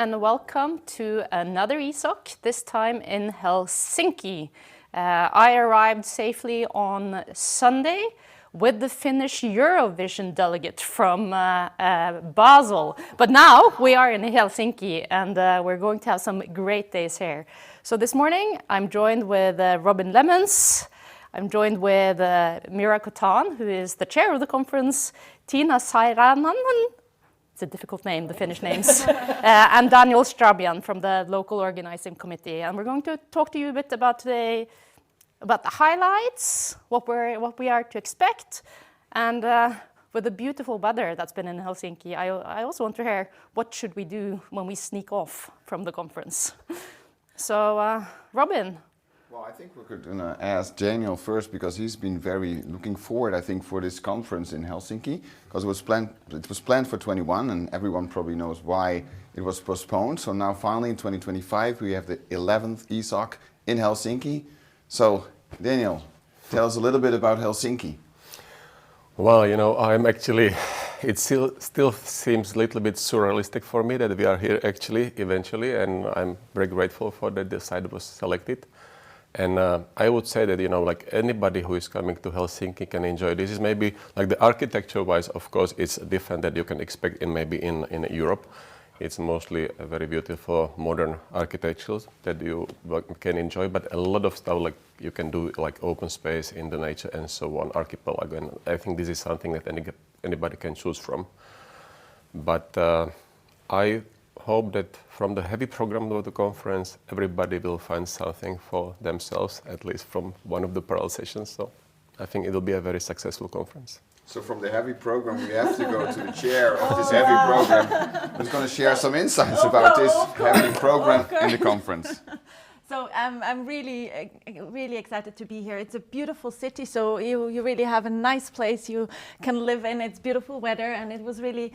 and welcome to another ESOC, this time in Helsinki. I arrived safely on Sunday with the Finnish Eurovision delegate from Basel. But now we are in Helsinki and we're going to have some great days here. So this morning I'm joined with Robin Lemmens. I'm joined with Mira Kotan, who is the chair of the conference, Tina Sairanen, it's a difficult name, the Finnish names, and Daniel Strabian from the local organizing committee. And we're going to talk to you a bit about today, about the highlights, what we are to expect, and with the beautiful weather that's been in Helsinki, I also want to hear what should we do when we sneak off from the conference. So, Robin. Well, I think we're going to ask Daniel first because he's been very looking forward, I think, for this conference in Helsinki because it was planned for 21 and everyone probably knows why it was postponed. So now finally in 2025 we have the 11th ESOC in Helsinki. So Daniel, tell us a little bit about Helsinki. Well, you know, it still seems a little bit surrealistic for me that we are here actually eventually, and I'm very grateful for that the site was selected. And I would say that, you know, like anybody who is coming to Helsinki can enjoy. This is maybe like the architecture-wise, of course, it's different that you can expect in Europe. It's mostly a very beautiful modern architecture that you can enjoy, but a lot of stuff like you can do like open space in the nature and so on, archipelago. And I think this is something that anybody can choose from. But I hope that from the heavy program of the conference, everybody will find something for themselves, at least from one of the parallel sessions. So I think it will be a very successful conference. So from the heavy program, we have to go to the chair of this heavy program, who's going to share some insights about this heavy program in the conference. So I'm really excited to be here. It's a beautiful city, so you really have a nice place you can live in. It's beautiful weather, and it was really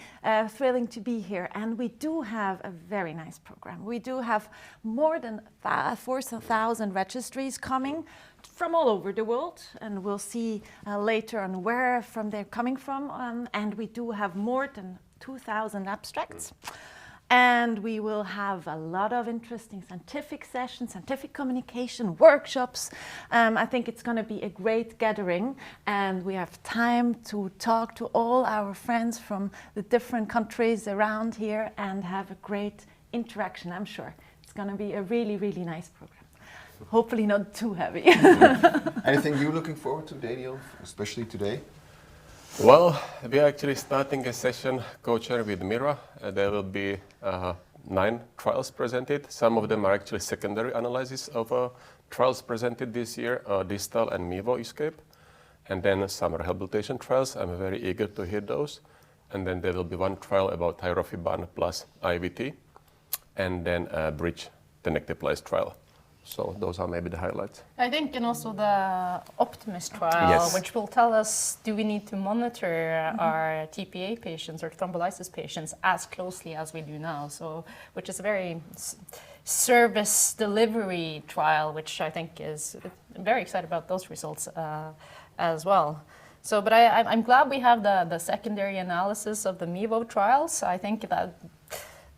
thrilling to be here. And we do have a very nice program. We do have more than 4,000 registries coming from all over the world, and we'll see later on where they're coming from. And we do have more than 2,000 abstracts. And we will have a lot of interesting scientific sessions, scientific communication, workshops. I think it's going to be a great gathering, and we have time to talk to all our friends from the different countries around here and have a great interaction, I'm sure. It's going to be a really, really nice program. Hopefully not too heavy. Anything you're looking forward to, Daniel, especially today? Well, we are actually starting a session co-chair with Mira. There will be 9 trials presented. Some of them are actually secondary analysis of trials presented this year, distal and MEVO escape. And then some rehabilitation trials. I'm very eager to hear those. And then there will be 1 trial about tyrofibon plus IVT. And then a bridge tenecteplase trial. So those are maybe the highlights. I think, and also the Optimist trial, yes, which will tell us, do we need to monitor our TPA patients or thrombolysis patients as closely as we do now? So, which is a very service delivery trial, which I think is, I'm very excited about those results as well. So, but I'm glad we have the secondary analysis of the MEVO trials. I think that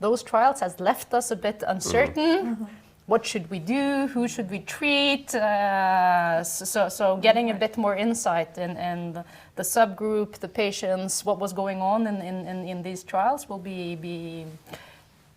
those trials has left us a bit uncertain. What should we do? Who should we treat? So getting a bit more insight in the subgroup, the patients, what was going on in these trials will be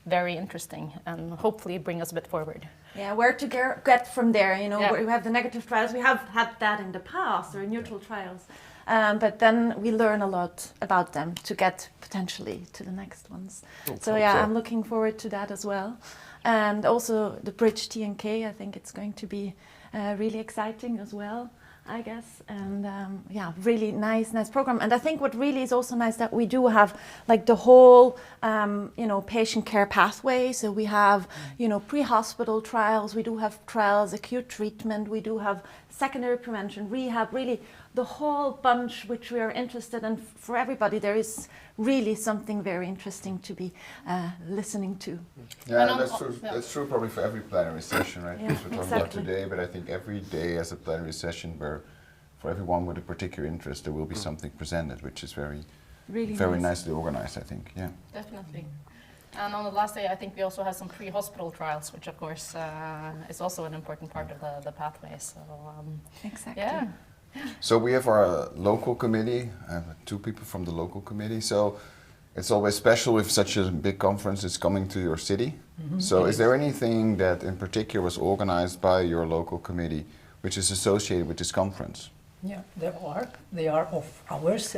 very interesting and hopefully bring us a bit forward. Yeah, where to get from there, you know, where we have the negative trials. We have had that in the past, or neutral trials. But then we learn a lot about them to get potentially to the next ones. So yeah, I'm looking forward to that as well. And also the bridge TNK, I think it's going to be really exciting as well, I guess. And yeah, really nice program. And I think what really is also nice that we do have like the whole, you know, patient care pathway. So we have, you know, pre-hospital trials, we do have trials, acute treatment, we do have secondary prevention, rehab, really the whole bunch which we are interested in. For everybody, there is really something very interesting to be listening to. Yeah, that's true. Yeah. That's true probably for every plenary session, right? Yeah, Because we're talking about today, but I think every day as a plenary session where for everyone with a particular interest there will be something presented, which is very nicely organized, I think. Yeah. Definitely. And on the last day, I think we also have some pre-hospital trials, which of course is also an important part of the pathway. So Exactly. yeah. So we have our local committee, 2 people from the local committee. So it's always special if such a big conference is coming to your city. So is there anything that in particular was organized by your local committee which is associated with this conference? Yeah, there are. They are of ours,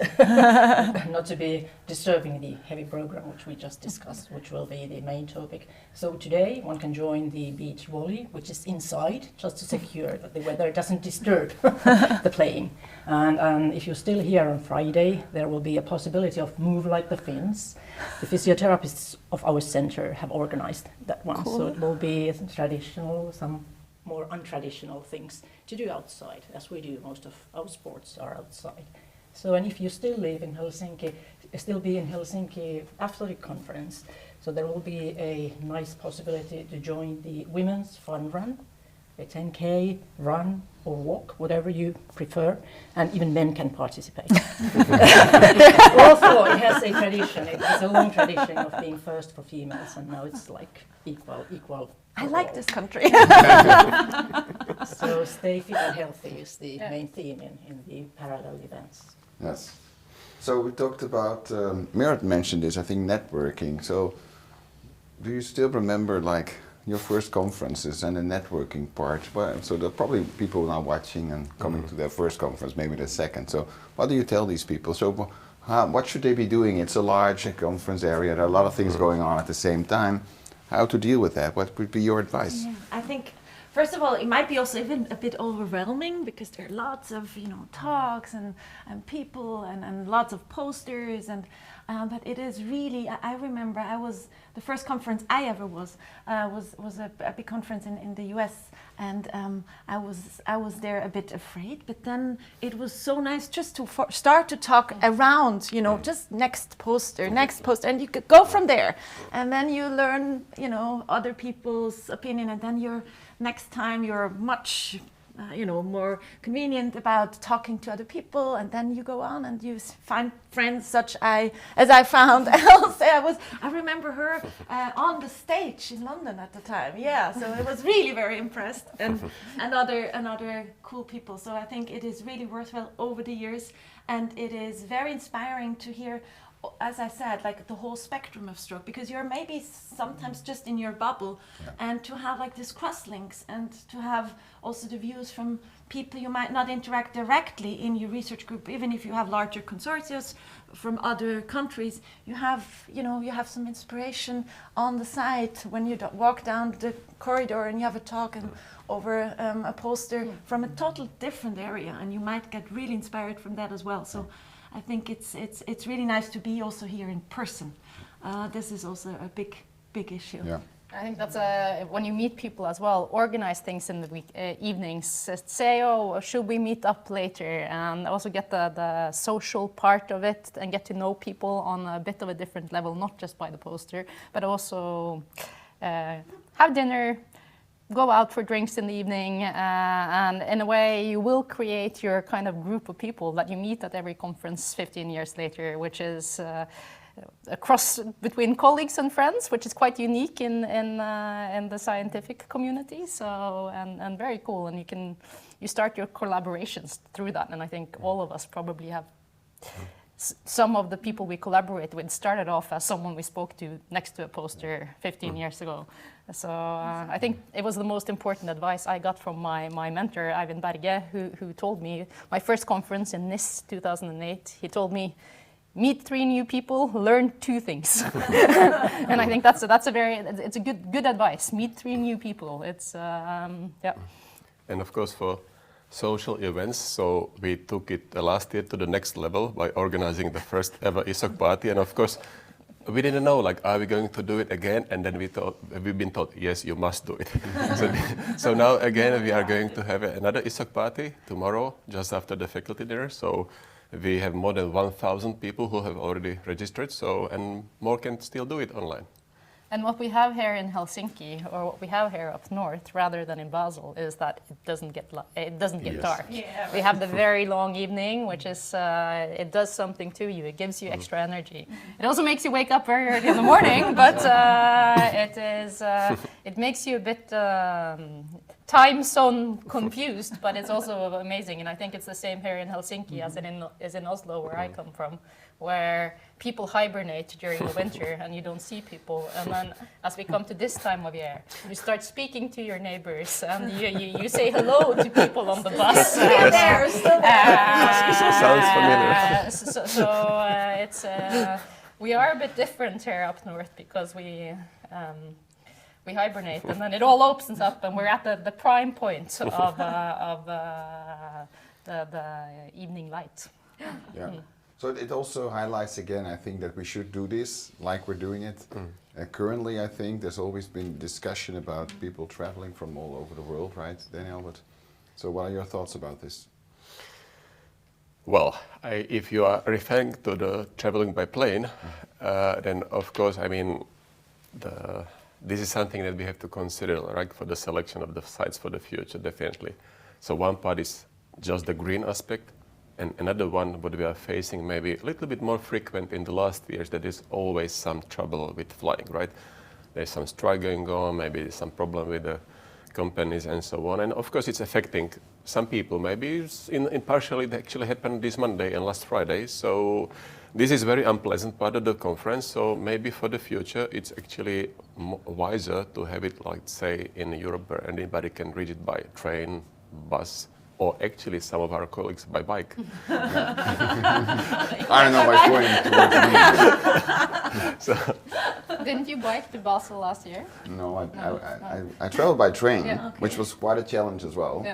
not to be disturbing the heavy program which we just discussed, which will be the main topic. So today one can join the beach volley, which is inside, just to secure that the weather doesn't disturb the playing. And if you're still here on Friday, there will be a possibility of Move Like the Finns. The physiotherapists of our center have organized that one, so it will be traditional, some more untraditional things to do outside, as we do. Most of our sports are outside. So, and if you still live in Helsinki, still be in Helsinki after the conference, so there will be a nice possibility to join the women's fun run, a 10K run or walk, whatever you prefer, and even men can participate. Also, it has a tradition, it has a long tradition of being first for females, and now it's like equal. I like this country. So stay fit and healthy is the main theme in the parallel events. Yes. So we talked about, Merit mentioned this, I think networking. So do you still remember like your first conferences and the networking part? Well, so there are probably people now watching and coming to their first conference, maybe the second. So what do you tell these people? So what should they be doing? It's a large conference area. There are a lot of things going on at the same time. How to deal with that? What would be your advice? Yeah, I think, first of all, it might be also even a bit overwhelming because there are lots of talks and people and lots of posters but it is really. I remember the first conference I ever was a big conference in the US, and I was there a bit afraid, but then it was so nice just to start to talk around, just next poster, and you could go from there, and then you learn other people's opinion, and then next time you're much more convenient about talking to other people, and then you go on and you find friends such as I found Else. I remember her on the stage in London at the time. Yeah, so I was really very impressed, and other cool people. So I think it is really worthwhile over the years, and it is very inspiring to hear, as I said, like the whole spectrum of stroke, because you're maybe sometimes just in your bubble, and to have like these crosslinks, and to have also the views from people you might not interact directly in your research group, even if you have larger consortia from other countries, you have some inspiration on the side when you walk down the corridor and you have a talk and over a poster from a total different area, and you might get really inspired from that as well. So I think it's really nice to be also here in person. This is also a big issue. Yeah. I think that's when you meet people as well, organize things in the evenings. Say, should we meet up later? And also get the social part of it and get to know people on a bit of a different level, not just by the poster, but also have dinner, go out for drinks in the evening, and in a way you will create your kind of group of people that you meet at every conference 15 years later, which is a cross between colleagues and friends, which is quite unique in the scientific community. So and very cool, and you start your collaborations through that. And I think all of us probably have. Some of the people we collaborate with started off as someone we spoke to next to a poster 15 years ago. So I think it was the most important advice I got from my mentor, Eivind Berge, who told me, my first conference in Nice 2008, he told me, meet 3 new people, learn 2 things. And I think it's a good advice. Meet 3 new people. It's, yeah. And of course for social events, so we took it last year to the next level by organizing the first ever ESOC party, and of course we didn't know, like, are we going to do it again? And then we've been told, yes, you must do it. So now again we are going to have another ESOC party tomorrow, just after the faculty dinner. So we have more than 1,000 people who have already registered, and more can still do it online. And what we have here in Helsinki, or what we have here up north, rather than in Basel, is that it doesn't get Yes. dark. Yeah, We have the very long evening, which is it does something to you. It gives you extra energy. It also makes you wake up very early in the morning, but it makes you a bit time zone confused. But it's also amazing, and I think it's the same here in Helsinki as in Oslo, where I come from, where people hibernate during the winter and you don't see people. And then as we come to this time of year, you start speaking to your neighbors and you say hello to people on the bus. Still there, still there. Sounds familiar. It's we are a bit different here up north because we hibernate and then it all opens up and we're at the prime point of the evening light. Yeah. So it also highlights again, I think, that we should do this like we're doing it. Currently, I think there's always been discussion about people traveling from all over the world, right, Daniel? So what are your thoughts about this? Well, if you are referring to the traveling by plane, then of course, I mean, this is something that we have to consider, right, for the selection of the sites for the future, definitely. So one part is just the green aspect, and another one, what we are facing maybe a little bit more frequent in the last years, that is always some trouble with flying, right? There's some strike going on, maybe some problem with the companies and so on. And of course, it's affecting some people. Maybe in partially it actually happened this Monday and last Friday. So this is very unpleasant part of the conference. So maybe for the future, it's actually wiser to have it, like say, in Europe where anybody can reach it by train, bus, or actually some of our colleagues by bike. I don't know why pointing towards me. Didn't you bike to Basel last year? No, I traveled by train, which was quite a challenge as well.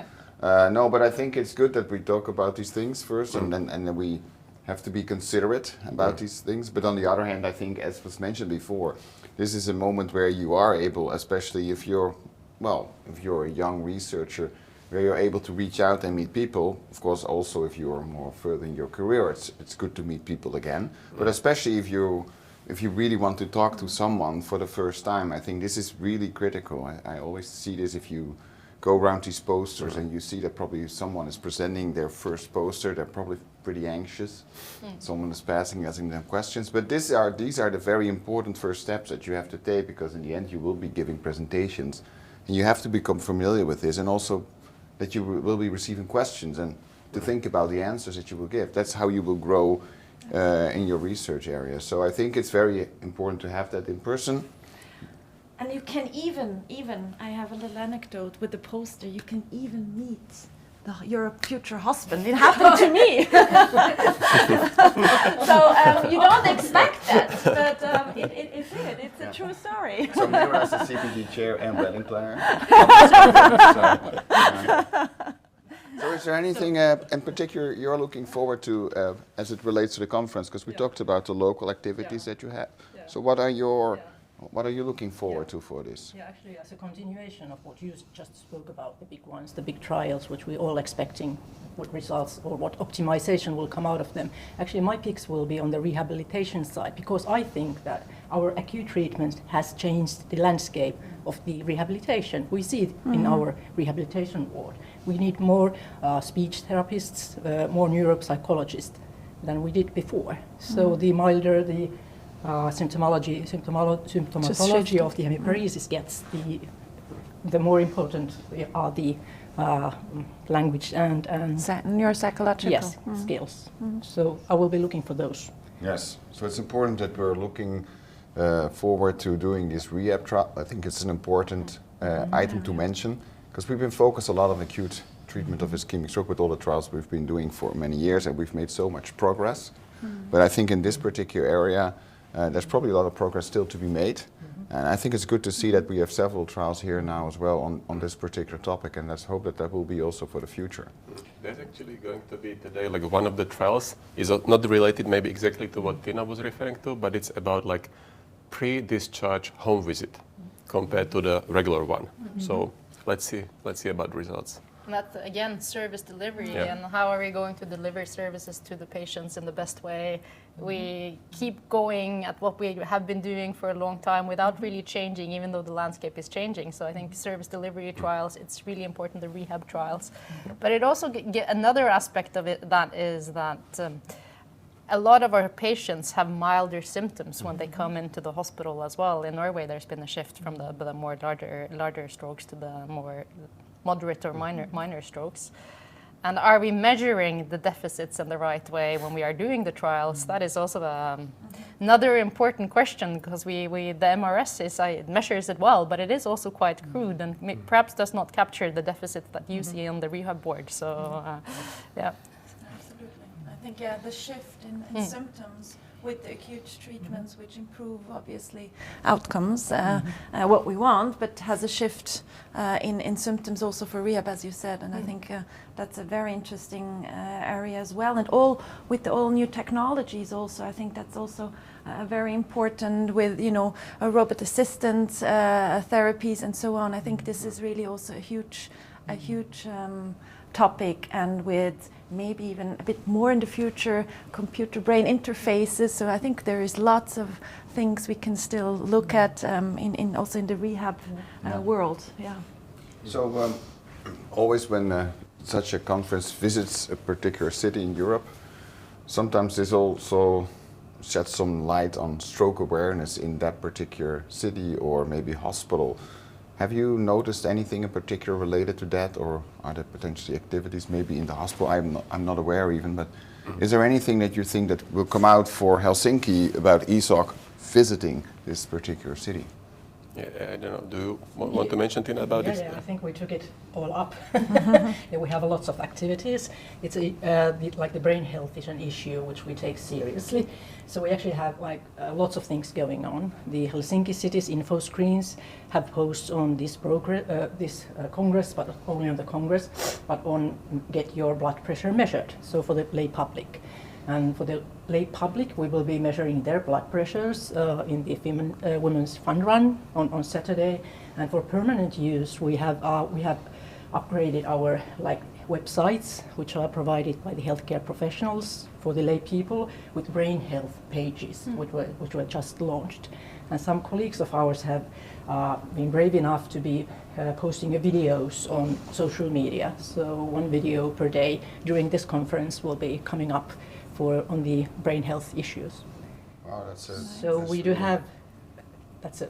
No, but I think it's good that we talk about these things first, and then we have to be considerate about these things. But on the other hand, I think, as was mentioned before, this is a moment where you are able, especially if you're a young researcher, where you're able to reach out and meet people. Of course, also if you're more further in your career, it's good to meet people again. But especially if you really want to talk to someone for the first time, I think this is really critical. I always see this if you go around these posters and you see that probably someone is presenting their first poster, they're probably pretty anxious. Someone is asking them questions. But these are the very important first steps that you have to take, because in the end you will be giving presentations and you have to become familiar with this, and also that you will be receiving questions and to think about the answers that you will give. That's how you will grow in your research area. So I think it's very important to have that in person. And you can even, I have a little anecdote with the poster, you can even meet your future husband. It happened to me. So you don't expect that, but it did. It's a true story. So Mira as a CPD chair and wedding planner. So is there anything in particular you're looking forward to as it relates to the conference? Because we talked about the local activities that you have. So what are you looking forward to for this? Yeah, actually, as a continuation of what you just spoke about, the big ones, the big trials, which we're all expecting, what results or what optimization will come out of them. Actually, my picks will be on the rehabilitation side, because I think that our acute treatment has changed the landscape of the rehabilitation. We see it in our rehabilitation ward. We need more speech therapists, more neuropsychologists than we did before. So the milder the symptomatology of the hemiparesis gets, the more important are the language and neuropsychological skills. So I will be looking for those. Yes, so it's important that we're looking forward to doing this rehab trial. I think it's an important item to mention, because we've been focused a lot on acute treatment of ischemic stroke with all the trials we've been doing for many years, and we've made so much progress. But I think in this particular area, there's probably a lot of progress still to be made. And I think it's good to see that we have several trials here now as well on this particular topic, and let's hope that that will be also for the future. There's actually going to be today, like one of the trials is not related maybe exactly to what Tina was referring to, but it's about like pre-discharge home visit compared to the regular one. So let's see about results. And that's, again, service delivery, Yeah. and how are we going to deliver services to the patients in the best way? We keep going at what we have been doing for a long time without really changing, even though the landscape is changing. So I think service delivery trials, it's really important, the rehab trials. But it also get another aspect of it, that is that a lot of our patients have milder symptoms when they come into the hospital as well. In Norway, there's been a shift from the more larger strokes to the more moderate or minor strokes. And are we measuring the deficits in the right way when we are doing the trials? That is also another important question, because the MRS it measures it well, but it is also quite crude and perhaps does not capture the deficits that you see on the rehab board. So, yeah. Absolutely. I think the shift in symptoms with the acute treatments, which improve obviously outcomes, what we want, but has a shift in symptoms also for rehab, as you said. And I think that's a very interesting area as well. And with all new technologies also, I think that's also very important with, robot assistant therapies and so on. I think this is really also a huge topic, and with maybe even a bit more in the future, computer-brain interfaces. So I think there is lots of things we can still look at also in the rehab world. Yeah. So always when such a conference visits a particular city in Europe, sometimes this also sheds some light on stroke awareness in that particular city or maybe hospital. Have you noticed anything in particular related to that, or are there potentially activities maybe in the hospital? I'm not aware even, but is there anything that you think that will come out for Helsinki about ESOC visiting this particular city? Yeah, I don't know. Do you want to mention anything about this? Yeah, I think we took it all up. Yeah, we have lots of activities. It's like the brain health is an issue which we take seriously. So we actually have lots of things going on. The Helsinki city's info screens have posts on this congress, but not only on the congress, but on get your blood pressure measured. So for the lay public. And for the lay public, we will be measuring their blood pressures in the Women's Fun Run on Saturday. And for permanent use, we have upgraded our websites, which are provided by the healthcare professionals for the lay people, with brain health pages, which were just launched. And some colleagues of ours have been brave enough to be posting videos on social media. So one video per day during this conference will be coming up on the brain health issues. Wow, that's we do have, that's a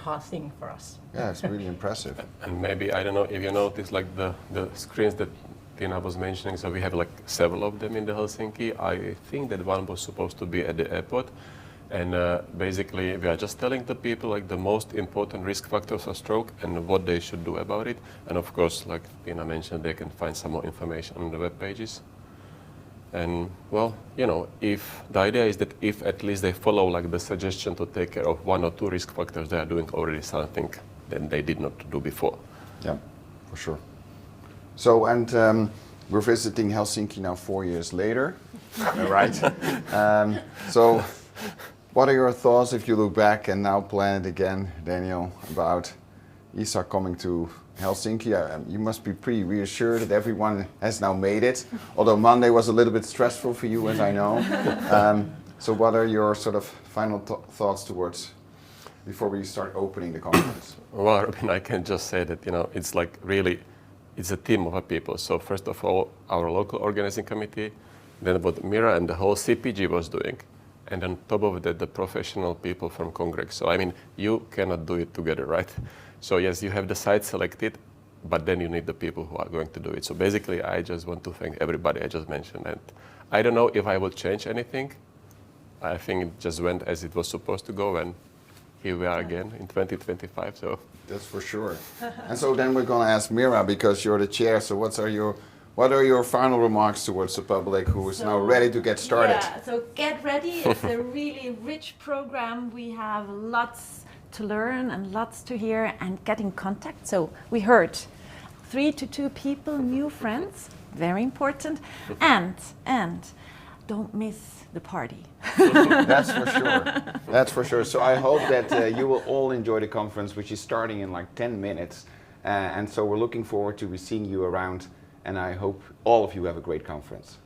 hard thing for us. Yeah, it's really impressive. And maybe, I don't know if you noticed the screens that Tina was mentioning, so we have several of them in the Helsinki. I think that one was supposed to be at the airport. And basically we are just telling the people the most important risk factors of stroke and what they should do about it. And of course, like Tina mentioned, they can find some more information on the web pages. And well, if the idea is that if at least they follow the suggestion to take care of one or two risk factors, they are doing already something that they did not do before. Yeah, for sure. So, and we're visiting Helsinki now 4 years later, right? So, what are your thoughts if you look back and now plan it again, Daniel, about ESOC coming to Helsinki? You must be pretty reassured that everyone has now made it, although Monday was a little bit stressful for you, as I know. So what are your sort of final thoughts before we start opening the conference? Well, Robin, I can just say that, it's really, it's a team of people. So first of all, our local organizing committee, then what Mira and the whole CPG was doing. And on top of that, the professional people from Congreg. So, you cannot do it together, right? So yes, you have the site selected, but then you need the people who are going to do it. So basically, I just want to thank everybody I just mentioned. And I don't know if I will change anything. I think it just went as it was supposed to go, and here we are again in 2025. So that's for sure. And so then we're going to ask Mira, because you're the chair. So what are your final remarks towards the public who is now ready to get started? Yeah, so get ready. It's a really rich program. We have lots to learn and lots to hear, and get in contact. So we heard 3 to 2 people, new friends, very important. And don't miss the party. That's for sure. That's for sure. So I hope that you will all enjoy the conference, which is starting in 10 minutes. and so we're looking forward to seeing you around, and I hope all of you have a great conference.